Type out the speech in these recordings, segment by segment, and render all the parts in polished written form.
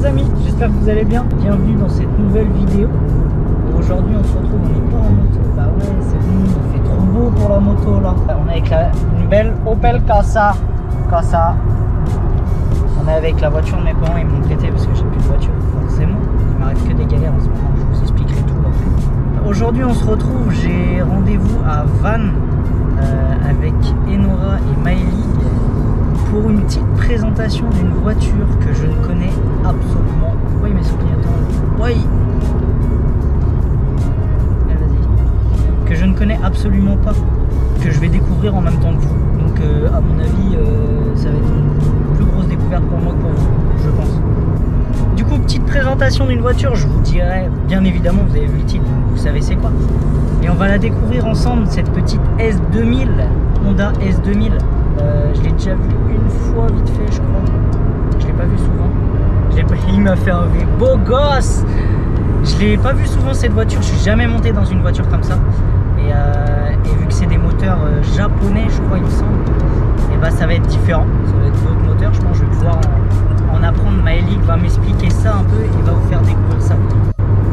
les amis, j'espère que vous allez bien. Bienvenue dans cette nouvelle vidéo. Aujourd'hui on se retrouve, on n'est pas en moto. Bah ouais, c'est bon, il fait trop beau pour la moto là. On est avec une belle Opel Corsa. On est avec la voiture de mes parents, ils m'ont prêté parce que j'ai plus de voiture, forcément. Il m'arrive que des galères en ce moment, je vous expliquerai tout après. Aujourd'hui on se retrouve, j'ai rendez-vous à Vannes avec Enora et Maëlie pour une petite présentation d'une voiture que je ne connais absolument. Oui, mais son clignotant. Oui. Vas-y. Que je ne connais absolument pas, que je vais découvrir en même temps que vous. Donc, à mon avis, ça va être une plus grosse découverte pour moi que pour vous, je pense. Du coup, petite présentation d'une voiture, je vous dirai, bien évidemment, vous avez vu le titre, vous savez c'est quoi. Et on va la découvrir ensemble, cette petite S2000, Honda S2000. Je l'ai déjà vu une fois vite fait, je crois. Je l'ai pas vu souvent. Il m'a fait un beau gosse. Je l'ai pas vu souvent cette voiture. Je suis jamais monté dans une voiture comme ça. Et vu que c'est des moteurs japonais, je crois, il me semble, et bah ça va être différent. Ça va être d'autres moteurs. Je pense que je vais pouvoir en apprendre. Maëlie va m'expliquer ça un peu et va vous faire découvrir ça.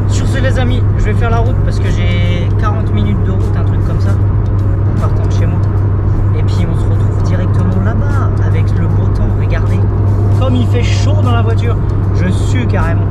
Sur ce, les amis, je vais faire la route parce que j'ai 40 minutes de route, un truc comme ça, en partant de chez moi. Et puis on se retrouve directement là-bas avec le beau temps. Regardez, comme il fait chaud dans la voiture, je sue carrément.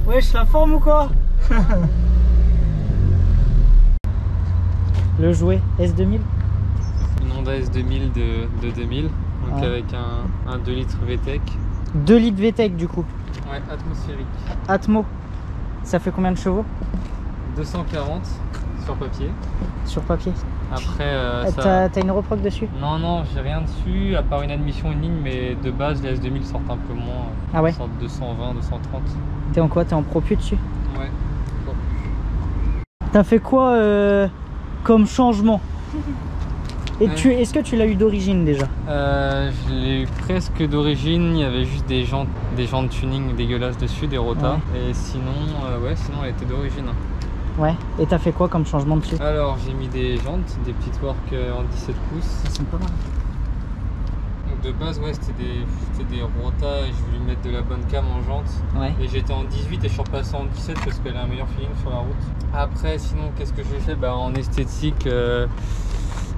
Wesh, la forme ou quoi? Le jouet S2000. Une Honda S2000 de 2000, donc ouais. Avec un 2 litres VTEC. 2 litres VTEC du coup? Ouais, atmosphérique. Atmo. Ça fait combien de chevaux? 240 sur papier. Sur papier. Après, t'as une reproque dessus? Non, j'ai rien dessus, à part une admission en ligne, mais de base, les S2000 sortent un peu moins. Ah ouais? Sortent 220, 230. T'es en quoi? T'es en Pro-Plus dessus? Ouais. T'as fait quoi comme changement? Et est-ce que tu l'as eu d'origine déjà? Je l'ai eu presque d'origine, il y avait juste des jantes tuning dégueulasses dessus, des rotas. Ouais. Et sinon, sinon elle était d'origine. Ouais, et t'as fait quoi comme changement dessus? Alors j'ai mis des jantes, des petites work en 17 pouces. Ça sent pas mal. Donc de base, ouais, c'était des rotas et je voulais mettre de la bonne cam en jantes. Ouais. Et j'étais en 18 et je suis repassé en 17 parce qu'elle a un meilleur feeling sur la route. Après, sinon, qu'est-ce que j'ai fait? Bah, en esthétique,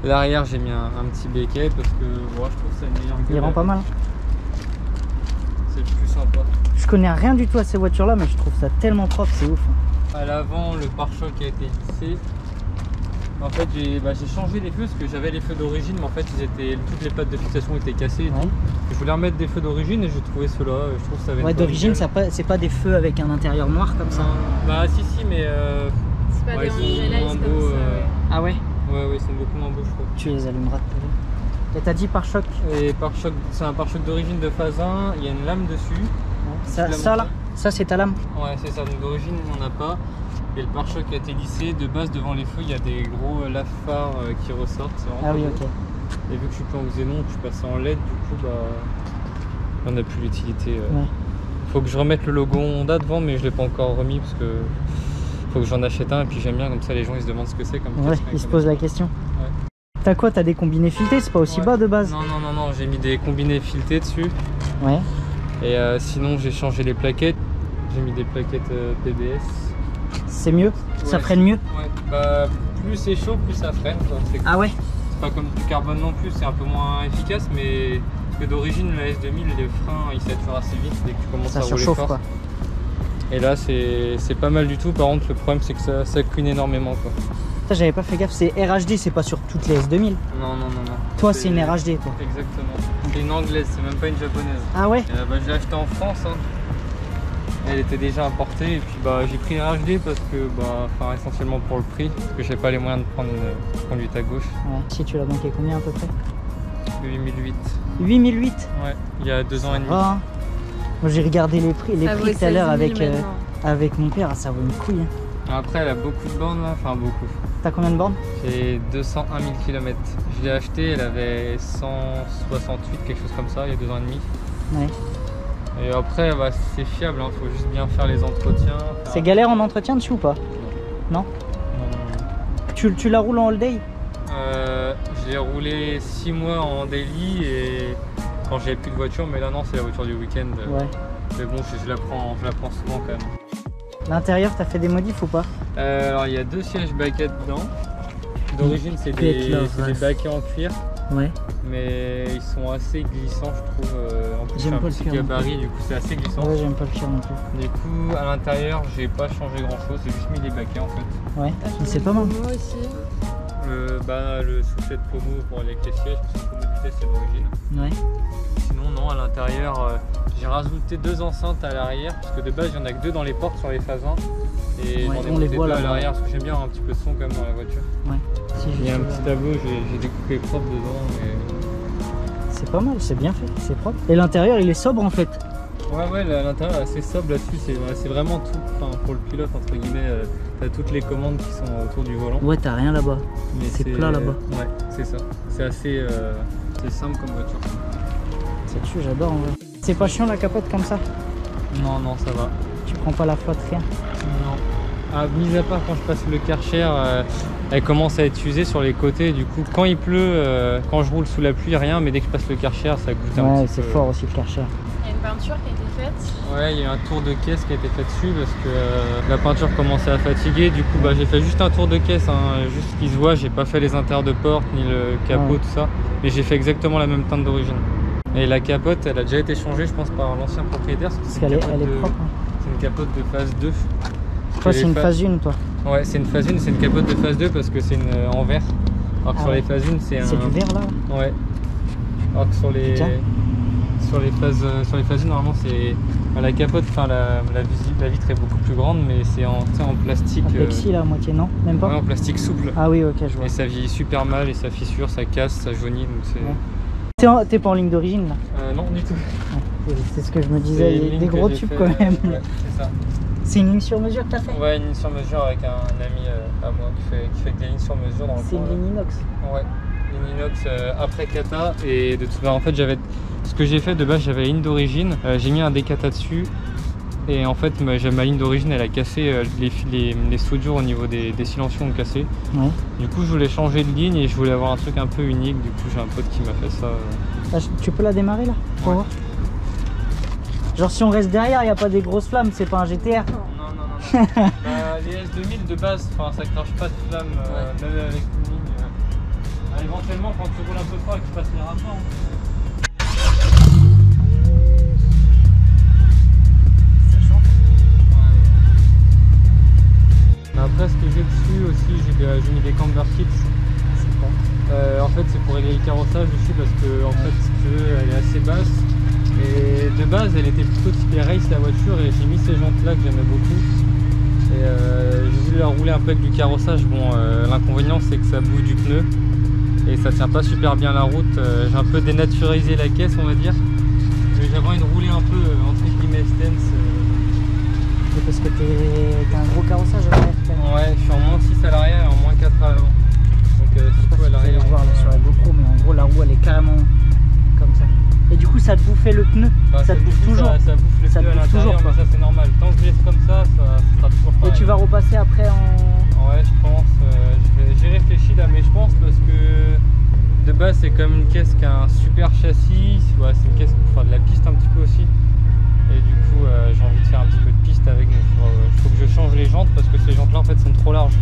l'arrière, j'ai mis un petit béquet parce que je trouve que c'est une meilleure gueule. Il rend pas mal. C'est le plus sympa. Je connais rien du tout à ces voitures-là, mais je trouve ça tellement propre, c'est ouf. À l'avant, le pare-choc a été lissé. En fait, j'ai changé les feux parce que j'avais les feux d'origine, mais en fait, toutes les pattes de fixation étaient cassées et tout. Je voulais remettre des feux d'origine et j'ai trouvé ceux-là. Je trouve que ça avait d'origine, c'est pas des feux avec un intérieur noir comme ça? Bah, si, mais c'est pas des ils sont moins beaux. Ah ouais? Ouais, ils sont beaucoup moins beaux, je trouve. Tu les allumeras tout à l'heure. Et t'as dit pare-choc? Et pare-choc, c'est un pare-choc d'origine de phase 1, il y a une lame dessus. Ouais. Ça là? Ça c'est ta lame? Ouais, c'est ça, donc d'origine il n'y en a pas. Et le pare-choc a été lissé. De base, devant les feux, il y a des gros lave-phares qui ressortent. Ah oui, ok. Et vu que je suis plus en xénon, que je suis passé en LED, du coup, bah, on n'a plus l'utilité. Ouais. Faut que je remette le logo Honda devant, mais je l'ai pas encore remis parce que faut que j'en achète un et puis j'aime bien comme ça les gens ils se demandent ce que c'est comme ouais, ils se posent la question. Ouais. T'as quoi? T'as des combinés filetés? C'est pas aussi bas de base? Non, j'ai mis des combinés filetés dessus. Ouais. Et sinon j'ai changé les plaquettes. J'ai mis des plaquettes PBS. C'est mieux? Ça freine mieux? Ouais. Bah plus c'est chaud, plus ça freine quoi. Ah ouais? C'est pas comme du carbone non plus, c'est un peu moins efficace, mais que d'origine la S2000 les freins ils saturent assez vite dès que tu commences à rouler fort. Quoi. Et là c'est pas mal du tout, par contre le problème c'est que ça cuine énormément quoi. J'avais pas fait gaffe, c'est RHD, c'est pas sur toutes les S2000? Non. Toi c'est une RHD quoi? Exactement. C'est une anglaise, c'est même pas une japonaise. Ah ouais? Bah, je l'ai achetée en France, hein. Elle était déjà importée et puis bah, j'ai pris une RHD parce que essentiellement pour le prix, parce que j'ai pas les moyens de prendre une conduite à gauche. Ouais. Si tu l'as banqué combien à peu près? 8008. 8008? Ouais, il y a 2 ans et demi. Ah. Moi j'ai regardé les prix tout à l'heure avec mon père, ça vaut une couille. Hein. Après elle a beaucoup de bornes là, enfin beaucoup. T'as combien de bornes? J'ai 201 000 km. Je l'ai achetée, elle avait 168, quelque chose comme ça, il y a 2 ans et demi. Ouais. Et après c'est fiable, hein. Faut juste bien faire les entretiens. C'est galère en entretien dessus ou pas? Non. Tu la roules en all day? Je l'ai roulé 6 mois en daily et quand j'avais plus de voiture, mais là non c'est la voiture du week-end. Ouais. Mais bon je la prends souvent quand même. L'intérieur, t'as fait des modifs ou pas? Alors il y a 2 sièges baquettes dedans. D'origine c'est des baquets en cuir. Ouais. Mais ils sont assez glissants je trouve. En plus j'ai un petit gabarit, du coup c'est assez glissant. Ouais, j'aime pas le cuir non plus. Du coup à l'intérieur j'ai pas changé grand chose, j'ai juste mis les baquets en fait. Ouais, c'est pas mal. Moi aussi. Le soufflet de pommeau pour avec les sièges, parce que le pommeau de vitesse c'est d'origine. Ouais. Sinon non, à l'intérieur j'ai rajouté 2 enceintes à l'arrière, parce que de base il y en a que 2 dans les portes sur les phases 1. Et j'en ai monté 2 à l'arrière parce que j'aime bien avoir un petit peu de son quand même dans la voiture. Ouais. Si, il y a un petit tableau, j'ai découpé propre dedans. Mais... c'est pas mal, c'est bien fait, c'est propre. Et l'intérieur il est sobre en fait. Ouais, l'intérieur est assez sobre là-dessus, c'est vraiment tout, pour le pilote entre guillemets, t'as toutes les commandes qui sont autour du volant. Ouais, t'as rien là-bas, c'est plat là-bas. Ouais, c'est ça, c'est assez simple comme voiture. C'est dessus, j'adore en vrai. C'est pas chiant la capote comme ça? Non, ça va. Tu prends pas la flotte, rien? Non. Ah, mis à part quand je passe le Karcher, elle commence à être usée sur les côtés, du coup quand il pleut, quand je roule sous la pluie, rien, mais dès que je passe le Karcher, ça goûte un petit peu. Ouais, c'est fort aussi le Karcher. Il y a une peinture qui a été faite? Ouais, il y a un tour de caisse qui a été fait dessus parce que la peinture commençait à fatiguer, du coup j'ai fait juste un tour de caisse, hein, juste ce qui se voit, j'ai pas fait les intérieurs de porte ni le capot, tout ça, mais j'ai fait exactement la même teinte d'origine. Et la capote, elle a déjà été changée, je pense, par l'ancien propriétaire. Parce qu'elle est propre. C'est une capote de phase 2. Toi, c'est une phase 1, toi? Ouais, c'est une phase 1, c'est une capote de phase 2 parce que c'est en verre. Alors que sur les phases 1, c'est un... c'est du verre là? Ouais. Alors que sur les phases 1, normalement, c'est... la capote, la vitre est beaucoup plus grande, mais c'est en plastique. En plexi là, à moitié, non? Même pas? Ouais, en plastique souple. Ah oui, ok, je vois. Et ça vieillit super mal et ça fissure, ça casse, ça jaunit, donc c'est... Ouais. T'es pas en ligne d'origine là? Non, du tout. Ouais, c'est ce que je me disais, il y a des gros tubes quand même. Ouais, c'est ça. C'est une ligne sur mesure que t'as fait? Ouais, une ligne sur mesure avec un ami à moi qui fait des lignes sur mesure dans le coin. C'est une ligne inox? Ouais, ligne inox après kata. Et de tout en fait, ce que j'ai fait de base, j'avais la ligne d'origine, j'ai mis un décata dessus. Et en fait, ma ligne d'origine, elle a cassé, les soudures au niveau des silencieux ont cassé. Ouais. Du coup, je voulais changer de ligne et je voulais avoir un truc un peu unique. Du coup, j'ai un pote qui m'a fait ça. Tu peux la démarrer là pour voir? Genre si on reste derrière, il n'y a pas des grosses flammes, c'est pas un GTR? Non. Les S2000 de base, ça crache pas de flammes, même avec une ligne. Éventuellement, quand tu roules un peu fort et que tu passes les rapports. Après, ce que j'ai dessus aussi, j'ai mis des camber kits. En fait, c'est pour régler le carrossage dessus parce que, en fait, si tu veux, elle est assez basse. Et de base, elle était plutôt typée race la voiture et j'ai mis ces jantes là que j'aimais beaucoup. Et j'ai voulu la rouler un peu avec du carrossage. Bon, l'inconvénient c'est que ça bouge du pneu et ça tient pas super bien la route. J'ai un peu dénaturisé la caisse, on va dire. Mais j'avais envie de rouler un peu entre guillemets stance. Parce que t'as un gros carrossage à l'arrière. Ouais, je suis en moins 6 à l'arrière et en moins 4 à l'avant. Donc surtout à l'arrière. Je vais voir là sur la GoPro, mais en gros la roue elle est carrément comme ça. Et du coup ça te bouffait le pneu. Bah, ça te bouffe toujours. Ça bouffe les Ça te pneus à bouffe l'intérieur, toujours, mais ça c'est normal. Tant que je laisse comme ça sera toujours Et pareil. tu vas repasser après en. Ouais, je pense. J'ai réfléchi là, mais je pense parce que de base c'est comme une caisse qui a un super châssis. Ouais, c'est une caisse pour faire de la piste un petit peu aussi. Et du coup, j'ai envie de faire un petit peu de piste avec. Donc, il faut que je change les jantes parce que ces jantes là en fait sont trop larges.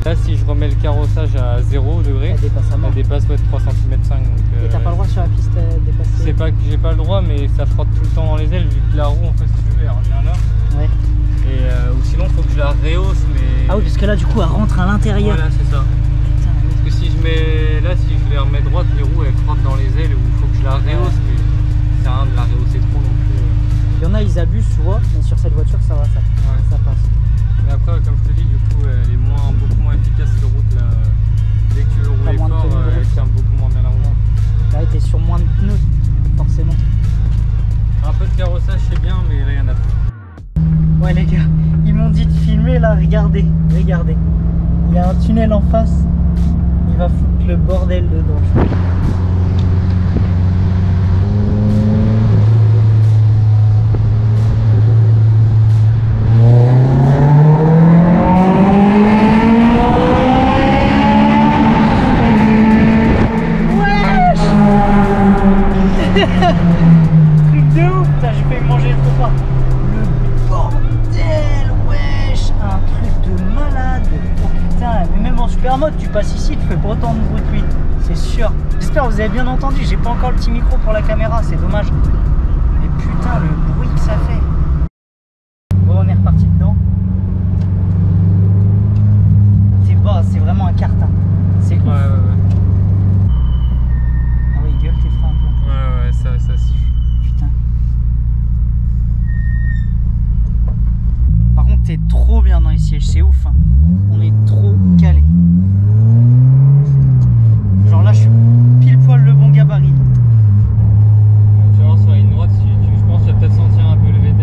Là, si je remets le carrossage à 0 degré, Elle dépasse à mort. elle dépasse 3 cm 5. Donc, Et t'as pas le droit sur la piste de dépasser. c'est pas que j'ai pas le droit, mais ça frotte tout le temps dans les ailes vu que la roue en fait, si tu veux, elle revient là. Ouais. Et ou sinon, faut que je la rehausse. Mais Ah oui, parce que là, du coup, elle rentre à l'intérieur. voilà, c'est ça. Putain, la Parce que si je mets là, si je les remets droite, les roues elles frottent dans les ailes, ou il faut que je la rehausse, mais c'est rien de la rehausser trop non plus. Il y en a, ils abusent, tu vois, mais sur cette voiture, ça va, ça passe. Mais après, comme je te dis, du coup, elle est beaucoup moins efficace que route là. Dès que tu veux rouler moins de fort, tenue de route. elle tient beaucoup moins bien la route. Là, t'es sur moins de pneus, forcément. Un peu de carrossage c'est bien, mais là il y en a plus. Ouais, les gars, ils m'ont dit de filmer là, regardez, regardez. Il y a un tunnel en face, il va foutre le bordel dedans. Truc de ouf, putain, j'ai failli manger le repas. Le bordel, wesh, un truc de malade. Oh putain, mais même en super mode, tu passes ici, tu fais pas autant de bruit que lui, c'est sûr. J'espère que vous avez bien entendu, j'ai pas encore le petit micro pour la caméra, c'est dommage. Mais putain, le bruit que ça fait. Bon, on est reparti dedans. C'est bas, c'est vraiment un carton. C'est ouf. Ouais. Ah oui, gueule tes freins. Ouais, ça siffle. Putain. Par contre, t'es trop bien dans les sièges, c'est ouf. Hein. On est trop calé. Genre là, je suis pile poil le bon gabarit. Tu vois, sur la ligne droite, je pense que tu vas peut-être sentir un peu le VD.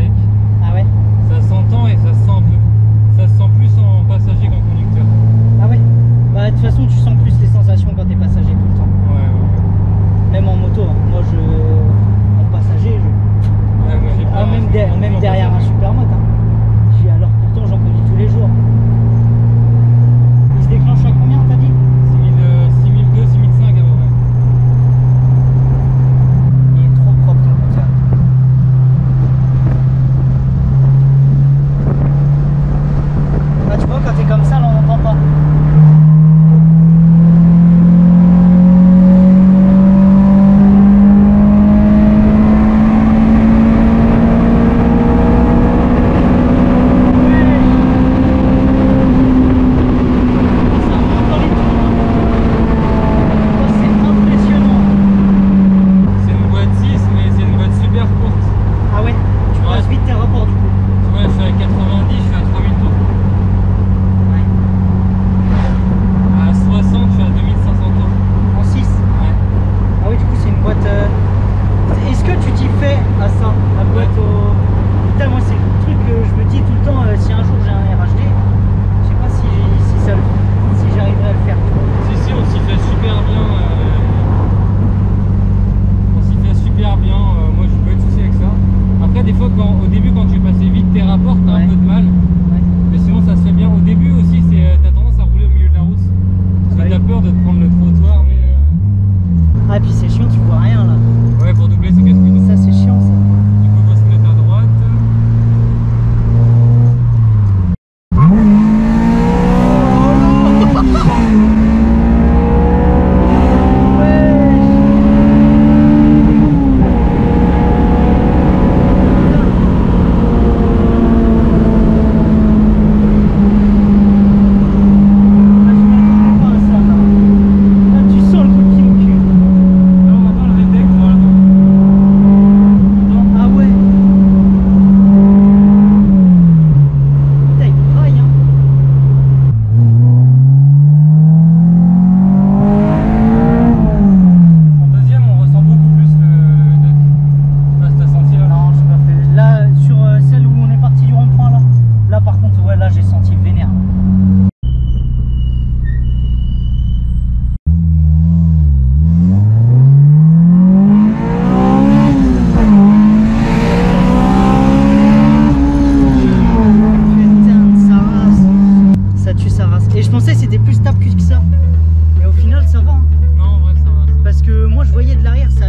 voyais de l'arrière, ça,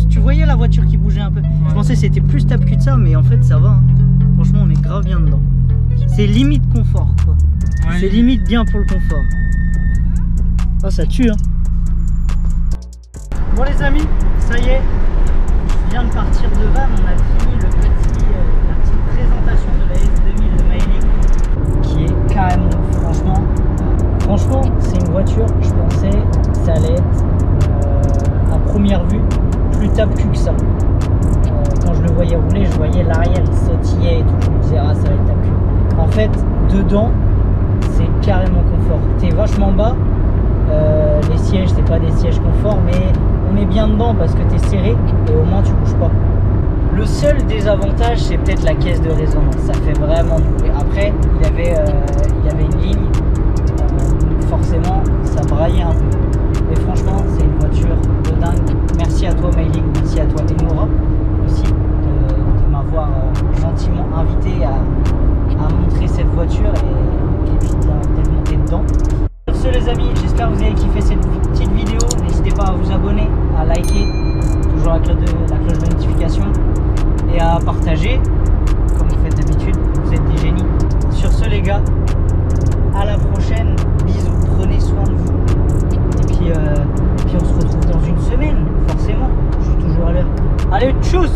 tu voyais la voiture qui bougeait un peu. Je pensais que c'était plus tape-cul de ça, mais en fait ça va. Hein. Franchement, on est grave bien dedans. C'est limite confort, quoi. Ouais. C'est limite bien pour le confort. Oh, ça tue, hein. Bon les amis, ça y est, je viens de partir de Vannes, on a fini la petite présentation de la S2000 de Maëlys, qui est carrément, franchement, c'est une voiture, je pensais ça allait être à première vue plus tape-cul que ça. Quand je le voyais rouler, je voyais l'arrière, il sautillait et tout, je me disais ah ça va être tape-cul. En fait, dedans, c'est carrément confort. T'es vachement bas, les sièges, c'est pas des sièges confort, mais on est bien dedans parce que tu es serré et au moins tu bouges pas. Le seul désavantage, c'est peut-être la caisse de résonance. Ça fait vraiment du bruit. Après, il avait une ligne, donc forcément, ça braillait un peu. Mais franchement, c'est une voiture de dingue. Merci à toi, Maëlys. Merci à toi, Enora, aussi, de m'avoir gentiment invité à montrer cette voiture et puis d'être monté dedans. Sur ce, les amis, j'espère que vous avez kiffé cette petite vidéo. N'hésitez pas à vous abonner, à liker, toujours la cloche de notification, et à partager, comme vous faites d'habitude. Vous êtes des génies. Sur ce, les gars, à la prochaine. Bisous, prenez soin de vous. Et puis on se retrouve dans une semaine, forcément. Je suis toujours à l'heure. Allez, tchuss!